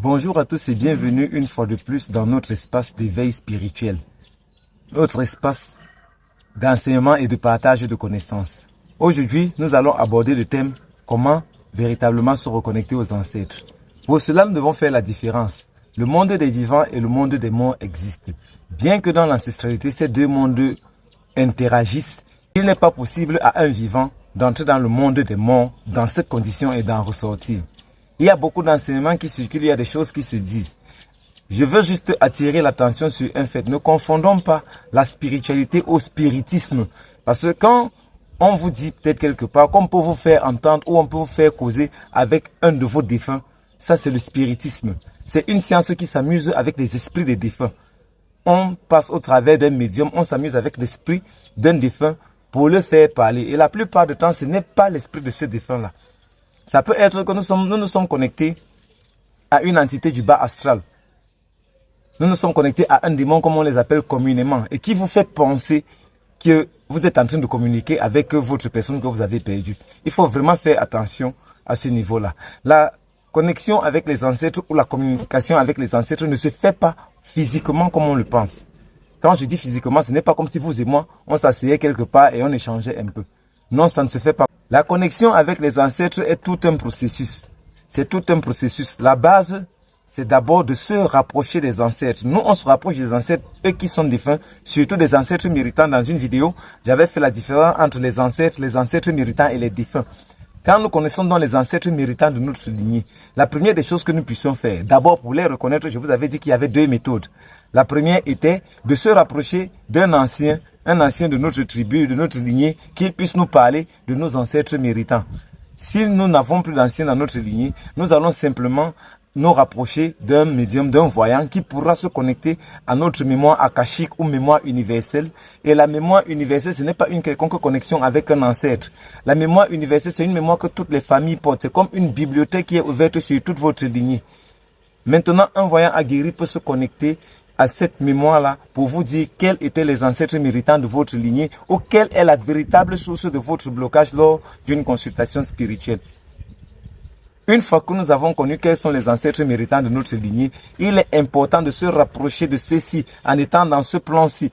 Bonjour à tous et bienvenue une fois de plus dans notre espace d'éveil spirituel, notre espace d'enseignement et de partage de connaissances. Aujourd'hui, nous allons aborder le thème « Comment véritablement se reconnecter aux ancêtres ». Pour cela, nous devons faire la différence. Le monde des vivants et le monde des morts existent. Bien que dans l'ancestralité, ces deux mondes interagissent, il n'est pas possible à un vivant d'entrer dans le monde des morts dans cette condition et d'en ressortir. Il y a beaucoup d'enseignements qui circulent, il y a des choses qui se disent. Je veux juste attirer l'attention sur un fait. Ne confondons pas la spiritualité au spiritisme. Parce que quand on vous dit peut-être quelque part qu'on peut vous faire entendre ou on peut vous faire causer avec un de vos défunts, ça c'est le spiritisme. C'est une science qui s'amuse avec les esprits des défunts. On passe au travers d'un médium, on s'amuse avec l'esprit d'un défunt pour le faire parler. Et la plupart du temps, ce n'est pas l'esprit de ce défunt-là. Ça peut être que nous nous sommes connectés à une entité du bas astral. Nous nous sommes connectés à un démon, comme on les appelle communément, et qui vous fait penser que vous êtes en train de communiquer avec votre personne que vous avez perdue. Il faut vraiment faire attention à ce niveau-là. La connexion avec les ancêtres ou la communication avec les ancêtres ne se fait pas physiquement comme on le pense. Quand je dis physiquement, ce n'est pas comme si vous et moi, on s'asseyait quelque part et on échangeait un peu. Non, ça ne se fait pas. La connexion avec les ancêtres est tout un processus. C'est tout un processus. La base, c'est d'abord de se rapprocher des ancêtres. Nous, on se rapproche des ancêtres, eux qui sont défunts, surtout des ancêtres méritants. Dans une vidéo, j'avais fait la différence entre les ancêtres méritants et les défunts. Quand nous connaissons donc les ancêtres méritants de notre lignée, la première des choses que nous puissions faire, d'abord pour les reconnaître, je vous avais dit qu'il y avait deux méthodes. La première était de se rapprocher d'un ancien, un ancien de notre tribu, de notre lignée, qu'il puisse nous parler de nos ancêtres méritants. Si nous n'avons plus d'anciens dans notre lignée, nous allons simplement nous rapprocher d'un médium, d'un voyant qui pourra se connecter à notre mémoire akashique ou mémoire universelle. Et la mémoire universelle, ce n'est pas une quelconque connexion avec un ancêtre. La mémoire universelle, c'est une mémoire que toutes les familles portent. C'est comme une bibliothèque qui est ouverte sur toute votre lignée. Maintenant, un voyant aguerri peut se connecter à cette mémoire-là pour vous dire quels étaient les ancêtres méritants de votre lignée ou quelle est la véritable source de votre blocage lors d'une consultation spirituelle. Une fois que nous avons connu quels sont les ancêtres méritants de notre lignée, il est important de se rapprocher de ceux-ci en étant dans ce plan-ci,